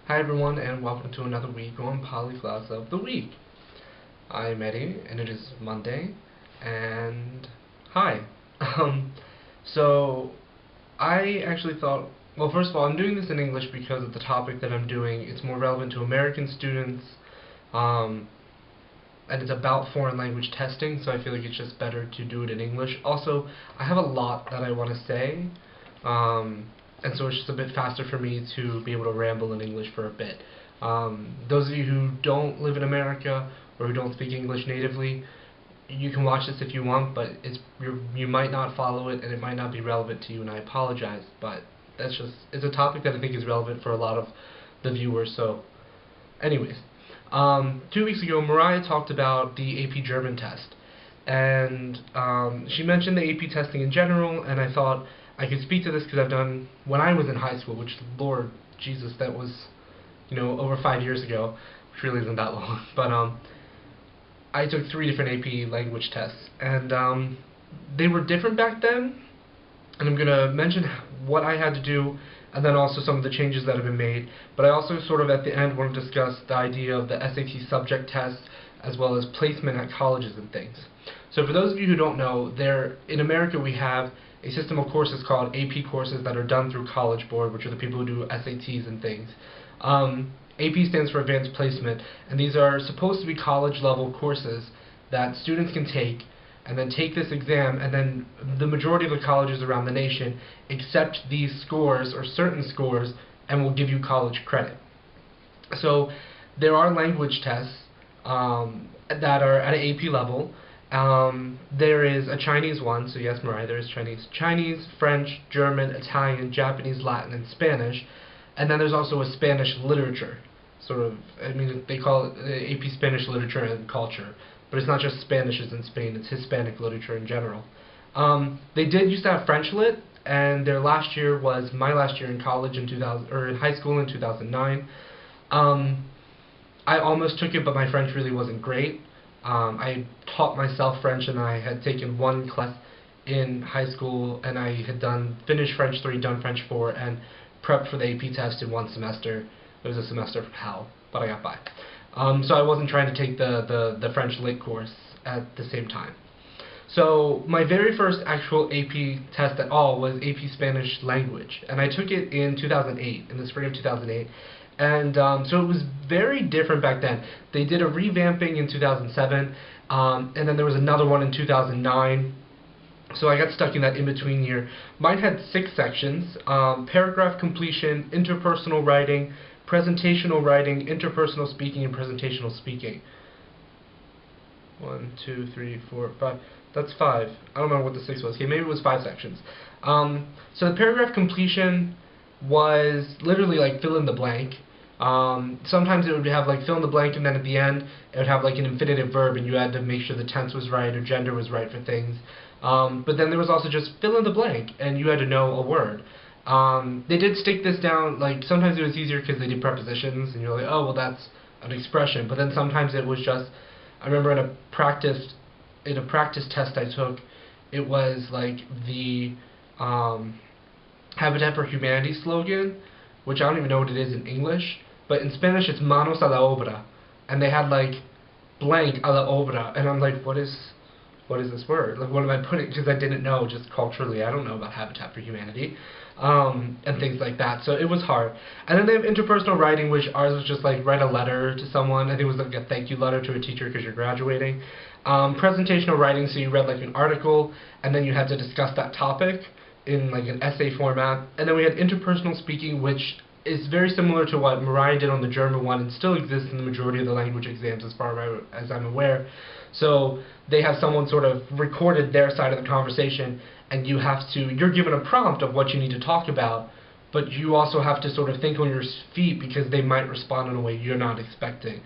Hi everyone, and welcome to another week on Polyglots of the Week. I'm Eddie, and it is Monday, and hi. So I actually thought, well, first of all, I'm doing this in English because of the topic that I'm doing. It's more relevant to American students, and it's about foreign language testing, so I feel like it's just better to do it in English. Also, I have a lot that I want to say, and so it's just a bit faster for me to be able to ramble in English for a bit. Those of you who don't live in America or who don't speak English natively, you can watch this if you want, but you might not follow it and it might not be relevant to you, and I apologize, but it's a topic that I think is relevant for a lot of the viewers. So anyways, 2 weeks ago Mariah talked about the AP German test, and she mentioned the AP testing in general, and I thought I could speak to this because I've done, when I was in high school, which, Lord Jesus, that was, over 5 years ago, which really isn't that long, but I took 3 different AP language tests, and they were different back then, and I'm going to mention what I had to do, and then also some of the changes that have been made, but I also sort of at the end want to discuss the idea of the SAT subject test, as well as placement at colleges and things. So for those of you who don't know, in America we have a system of courses called AP courses that are done through College Board, which are the people who do SATs and things. AP stands for Advanced Placement, and these are supposed to be college-level courses that students can take, and then take this exam, and then the majority of the colleges around the nation accept these scores, or certain scores, and will give you college credit. So there are language tests that are at an AP level. There is a Chinese one, so yes, Mariah, there is Chinese, French, German, Italian, Japanese, Latin, and Spanish, and then there's also a Spanish literature, they call it AP Spanish Literature and Culture, but it's not just Spanish is in Spain, it's Hispanic literature in general. They did used to have French Lit, and their last year was my last year in college in 2000, or in high school in 2009. I almost took it, but my French really wasn't great. I taught myself French, and I had taken one class in high school, and I had finished French 3, done French 4, and prepped for the AP test in one semester. It was a semester from hell, but I got by. So I wasn't trying to take the French Lit course at the same time. So my very first actual AP test at all was AP Spanish Language, and I took it in 2008, in the spring of 2008. And so it was very different back then. They did a revamping in 2007, and then there was another one in 2009. So I got stuck in that in-between year. Mine had 6 sections: paragraph completion, interpersonal writing, presentational writing, interpersonal speaking, and presentational speaking. 1, 2, 3, 4, 5. That's 5. I don't remember what the 6 was. Okay, maybe it was 5 sections. So the paragraph completion was literally like fill in the blank. Sometimes it would have like fill in the blank, and then at the end it would have like an infinitive verb, and you had to make sure the tense was right or gender was right for things. But then there was also just fill in the blank, and you had to know a word. They did stick this down, like sometimes it was easier because they did prepositions, and you're like, oh well, that's an expression. But then sometimes it was just, I remember in a practice test I took, it was like the Habitat for Humanity slogan, which I don't even know what it is in English, but in Spanish it's manos a la obra, and they had like blank a la obra, and I'm like, what is this word? Like, what am I putting? Because I didn't know, just culturally, I don't know about Habitat for Humanity, and things like that, so it was hard. And then they have interpersonal writing, which ours was just like write a letter to someone. I think it was like a thank you letter to a teacher because you're graduating. Presentational writing, so you read like an article, and then you had to discuss that topic in like an essay format. And then we had interpersonal speaking, which is very similar to what Mariah did on the German one, and still exists in the majority of the language exams as far as I'm aware. So they have someone sort of recorded their side of the conversation, and you're given a prompt of what you need to talk about, but you also have to sort of think on your feet because they might respond in a way you're not expecting,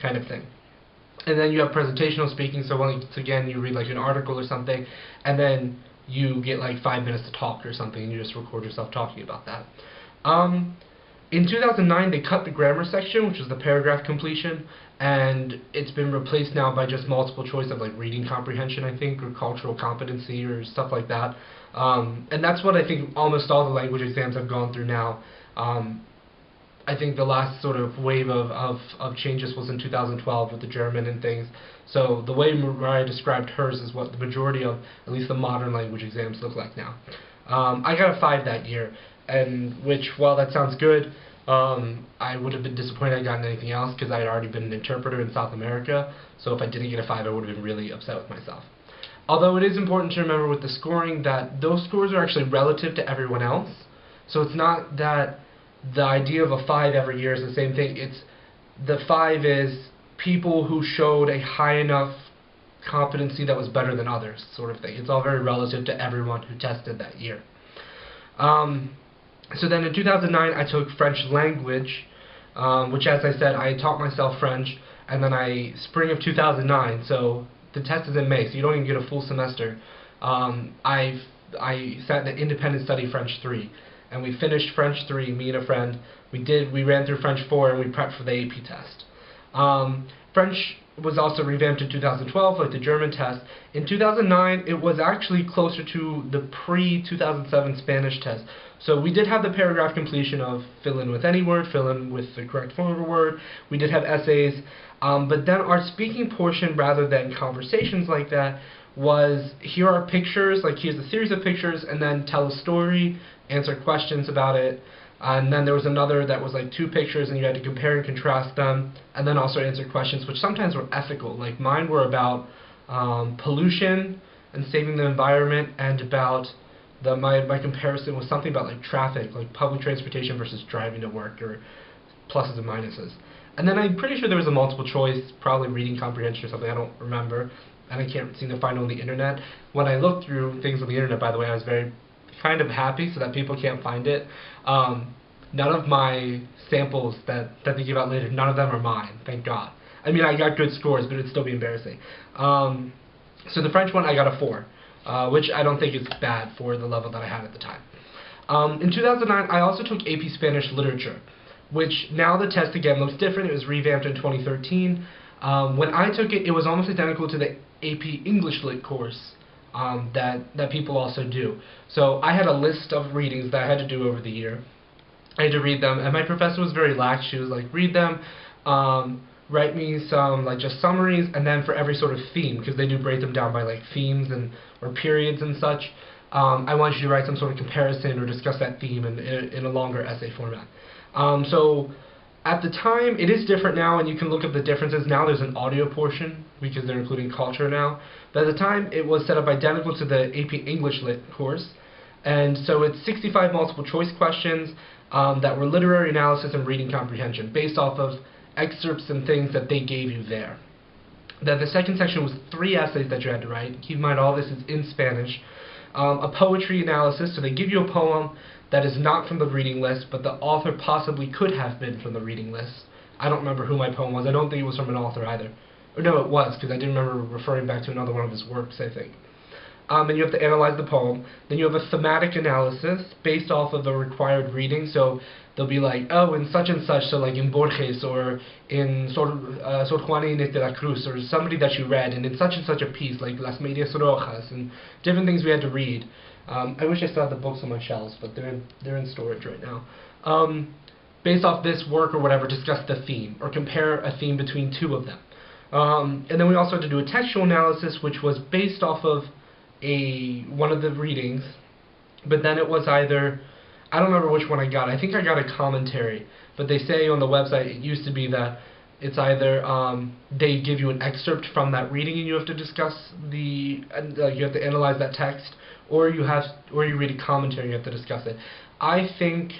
kind of thing. And then you have presentational speaking, so once again you read like an article or something, and then you get like 5 minutes to talk or something, and you just record yourself talking about that. In 2009, they cut the grammar section, which was the paragraph completion, and it's been replaced now by just multiple choice of like reading comprehension, I think, or cultural competency or stuff like that. And that's what I think almost all the language exams I've gone through now I think the last sort of wave of changes was in 2012 with the German and things. So the way Mariah described hers is what the majority of, at least the modern language exams look like now. I got a 5 that year, and which, while that sounds good, I would have been disappointed I got anything else because I had already been an interpreter in South America. So if I didn't get a 5, I would have been really upset with myself. Although it is important to remember with the scoring that those scores are actually relative to everyone else. So it's not that the idea of a 5 every year is the same thing. It's the 5 is people who showed a high enough competency that was better than others, sort of thing. It's all very relative to everyone who tested that year. So then in 2009 I took French language, which, as I said, I taught myself French, and then spring of 2009, so the test is in May, so you don't even get a full semester. I sat in the independent study French 3, and we finished French 3, me and a friend. We ran through French 4, and we prepped for the AP test. French was also revamped in 2012, like the German test. In 2009, it was actually closer to the pre-2007 Spanish test. So we did have the paragraph completion of fill in with any word, fill in with the correct form of a word. We did have essays, but then our speaking portion, rather than conversations like that, was here are pictures, like here's a series of pictures, and then tell a story, answer questions about it. And then there was another that was like 2 pictures, and you had to compare and contrast them, and then also answer questions, which sometimes were ethical. Like mine were about pollution and saving the environment, and about my comparison was something about like traffic, like public transportation versus driving to work, or pluses and minuses. And then I'm pretty sure there was a multiple choice, probably reading comprehension or something, I don't remember, and I can't seem to find on the internet. When I looked through things on the internet, by the way, I was very kind of happy so that people can't find it. None of my samples that they give out later, none of them are mine, thank God. I mean, I got good scores, but it'd still be embarrassing. So the French one, I got a 4, which I don't think is bad for the level that I had at the time. In 2009, I also took AP Spanish Literature, which now the test again looks different. It was revamped in 2013. When I took it, it was almost identical to the AP English Lit course that people also do. So I had a list of readings that I had to do over the year. I had to read them, and my professor was very lax. She was like, read them, write me some like just summaries, and then for every sort of theme, because they do break them down by like themes and or periods and such, I want you to write some sort of comparison or discuss that theme in a longer essay format. So at the time, it is different now, and you can look up the differences. Now there's an audio portion, because they're including culture now. But at the time, it was set up identical to the AP English Lit course. And so it's 65 multiple choice questions that were literary analysis and reading comprehension, based off of excerpts and things that they gave you there. Then the second section was 3 essays that you had to write. Keep in mind, all this is in Spanish. A poetry analysis, so they give you a poem that is not from the reading list, but the author possibly could have been from the reading list. I don't remember who my poem was. I don't think it was from an author either. Or no, it was, because I did remember referring back to another one of his works, I think. And you have to analyze the poem. Then you have a thematic analysis based off of the required reading. So they'll be like, oh, in such and such, so like in Borges or in Sor Juana Inés de la Cruz, or somebody that you read, and in such and such a piece, like Las Medias Rojas, and different things we had to read. I wish I still had the books on my shelves, but they're in storage right now. Based off this work or whatever, discuss the theme, or compare a theme between 2 of them. And then we also had to do a textual analysis, which was based off of one of the readings, but then it was either, I don't remember which one I got. I think I got a commentary, but they say on the website it used to be that it's either they give you an excerpt from that reading and you have to discuss you have to analyze that text, or you read a commentary and you have to discuss it. I think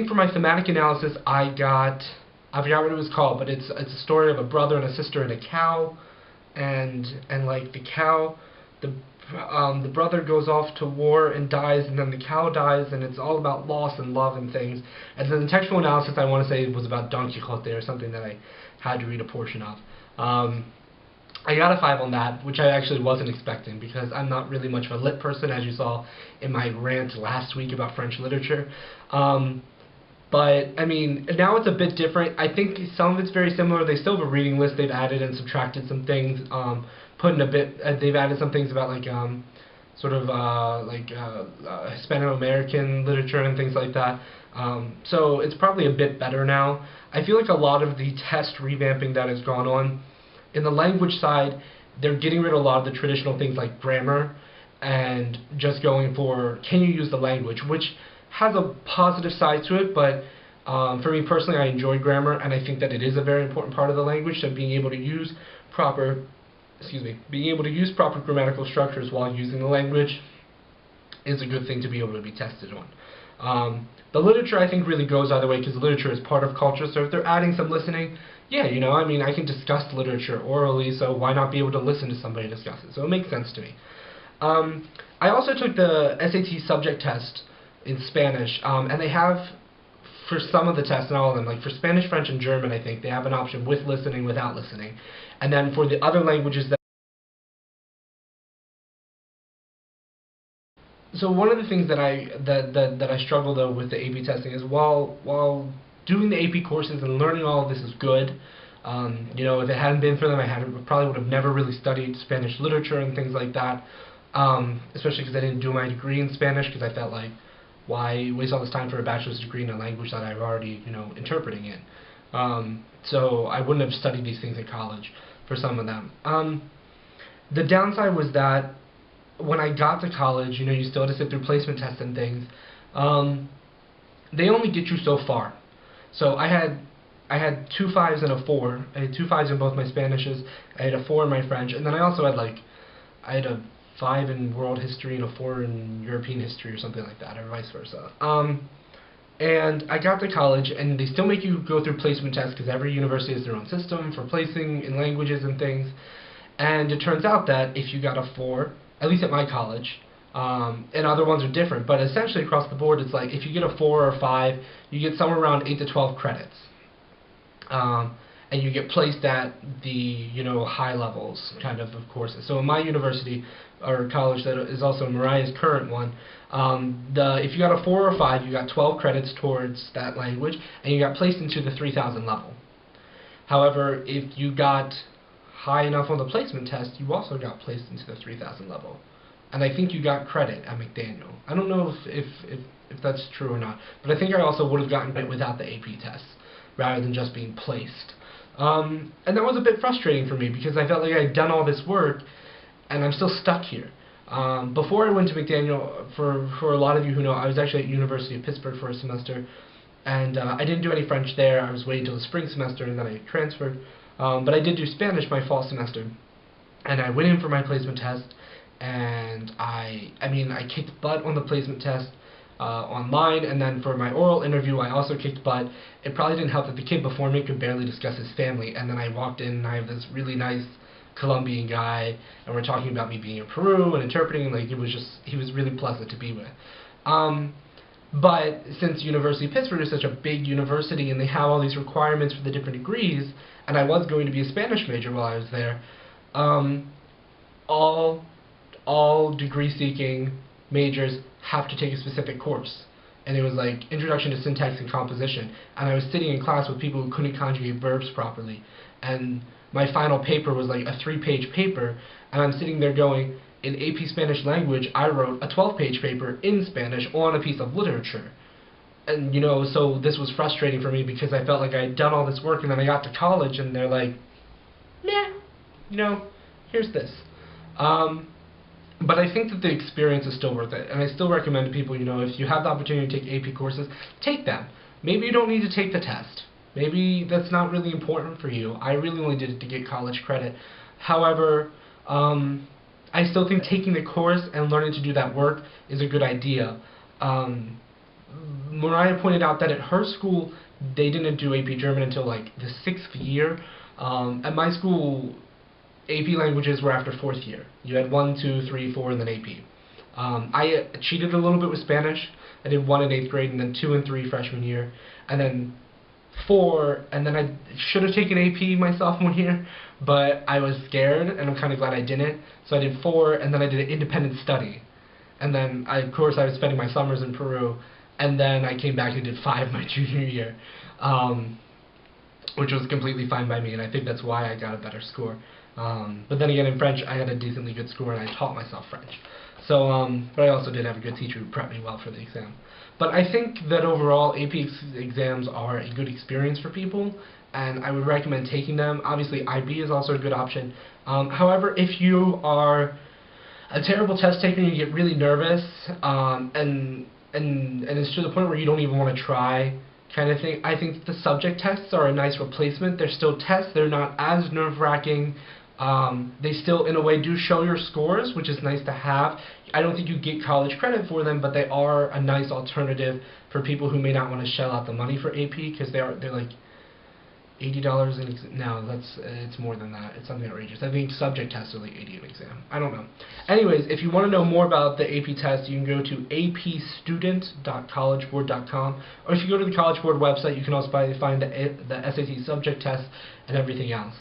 for my thematic analysis I forgot what it was called, but it's a story of a brother and a sister and a cow, and like the cow, the brother goes off to war and dies, and then the cow dies, and it's all about loss and love and things. And then the textual analysis, I want to say, was about Don Quixote or something that I had to read a portion of. I got a 5 on that, which I actually wasn't expecting, because I'm not really much of a lit person, as you saw in my rant last week about French literature. But, I mean, now it's a bit different. I think some of it's very similar. They still have a reading list. They've added and subtracted some things. They've added some things about, like, sort of Hispano-American literature and things like that. So it's probably a bit better now. I feel like a lot of the test revamping that has gone on in the language side, they're getting rid of a lot of the traditional things like grammar and just going for, can you use the language, which has a positive side to it, but for me personally, I enjoy grammar, and I think that it is a very important part of the language, so being able to use proper grammatical structures while using the language is a good thing to be able to be tested on. The literature, I think, really goes either way, because literature is part of culture, so if they're adding some listening, yeah, I mean, I can discuss literature orally, so why not be able to listen to somebody discuss it? So it makes sense to me. I also took the SAT subject test in Spanish, and they have, for some of the tests, not all of them, like for Spanish, French, and German, I think, they have an option with listening, without listening. And then for the other languages that... So one of the things that I struggle though with the AP testing is while doing the AP courses and learning all of this is good, if it hadn't been for them, probably would have never really studied Spanish literature and things like that, especially because I didn't do my degree in Spanish, because I felt like, why waste all this time for a bachelor's degree in a language that I'm already, interpreting in? So I wouldn't have studied these things in college for some of them. The downside was that when I got to college, you still had to sit through placement tests and things. They only get you so far. So I had 2 5s and a 4. I had 2 5s in both my Spanishes. I had a 4 in my French, and then I also had I had a 5 in world history and a 4 in European history or something like that, or vice versa. And I got to college, and they still make you go through placement tests, because every university has their own system for placing in languages and things. And it turns out that if you got a 4, at least at my college, and other ones are different, but essentially across the board, it's like if you get a 4 or 5, you get somewhere around 8 to 12 credits. And you get placed at the, high levels kind of courses. So in my university, or college that is also Mariah's current one, if you got a 4 or 5, you got 12 credits towards that language, and you got placed into the 3,000 level. However, if you got high enough on the placement test, you also got placed into the 3,000 level. And I think you got credit at McDaniel. I don't know if that's true or not, but I think I also would have gotten it without the AP tests, rather than just being placed. And that was a bit frustrating for me, because I felt like I had done all this work, and I'm still stuck here. Before I went to McDaniel, for a lot of you who know, I was actually at University of Pittsburgh for a semester, and I didn't do any French there. I was waiting until the spring semester, and then I transferred. But I did do Spanish my fall semester, and I went in for my placement test, and I kicked butt on the placement test online, and then for my oral interview I also kicked butt. It probably didn't help that the kid before me could barely discuss his family, and then I walked in and I have this really nice Colombian guy, and we're talking about me being in Peru and interpreting, and he was really pleasant to be with. But since University of Pittsburgh is such a big university and they have all these requirements for the different degrees, and I was going to be a Spanish major while I was there, all degree-seeking majors have to take a specific course. And it was like Introduction to Syntax and Composition, and I was sitting in class with people who couldn't conjugate verbs properly, and my final paper was like a 3-page paper, and I'm sitting there going, in AP Spanish language, I wrote a 12-page paper in Spanish on a piece of literature. And, so this was frustrating for me, because I felt like I had done all this work, and then I got to college, and they're like, nah, here's this. But I think that the experience is still worth it, and I still recommend to people, if you have the opportunity to take AP courses, take them. Maybe you don't need to take the test. Maybe that's not really important for you. I really only did it to get college credit. However, I still think taking the course and learning to do that work is a good idea. Mariah pointed out that at her school, they didn't do AP German until like the 6th year. At my school, AP languages were after 4th year. You had 1, 2, 3, 4, and then AP. I cheated a little bit with Spanish. I did 1 in 8th grade, and then 2 and 3 freshman year, and then 4, and then I should have taken AP my sophomore year, but I was scared, and I'm kind of glad I didn't. So I did 4, and then I did an independent study. And then, of course, I was spending my summers in Peru, and then I came back and did 5 my junior year, which was completely fine by me, and I think that's why I got a better score. But then again, in French, I had a decently good score, and I taught myself French. So, but I also did have a good teacher who prepped me well for the exam. But I think that overall AP exams are a good experience for people, and I would recommend taking them. Obviously, IB is also a good option. However, if you are a terrible test taker and you get really nervous, and it's to the point where you don't even want to try, kind of thing, I think the subject tests are a nice replacement. They're still tests. They're not as nerve-wracking. They still, in a way, do show your scores, which is nice to have. I don't think you get college credit for them, but they are a nice alternative for people who may not want to shell out the money for AP, because they're like $80 an exam. No, it's more than that. It's something outrageous. I think subject tests are like $80 an exam. I don't know. Anyways, if you want to know more about the AP test, you can go to apstudent.collegeboard.com, or if you go to the College Board website, you can also find the SAT subject test and everything else.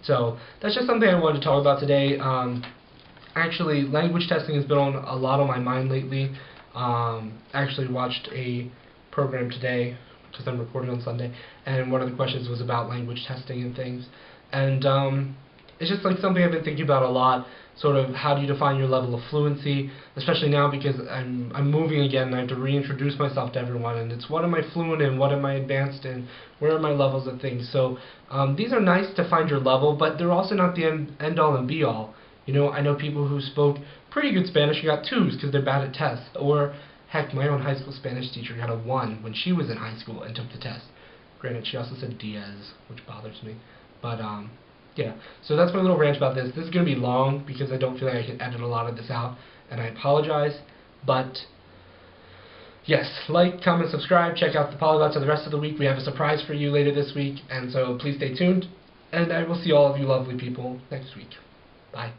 So that's just something I wanted to talk about today. Actually, language testing has been on a lot on my mind lately. Actually watched a program today, because I'm recording on Sunday, and one of the questions was about language testing and things. And it's just like something I've been thinking about a lot, sort of how do you define your level of fluency, especially now because I'm moving again and I have to reintroduce myself to everyone, and it's what am I fluent in, what am I advanced in, where are my levels of things. So these are nice to find your level, but they're also not the end all and be all. You know, I know people who spoke pretty good Spanish and got 2s because they're bad at tests, or heck, my own high school Spanish teacher got a 1 when she was in high school and took the test. Granted, she also said Diaz, which bothers me. But, yeah. So that's my little rant about this. This is going to be long because I don't feel like I can edit a lot of this out, and I apologize. But, yes, like, comment, subscribe, check out the Polyglots for the rest of the week. We have a surprise for you later this week, and so please stay tuned. And I will see all of you lovely people next week. Bye.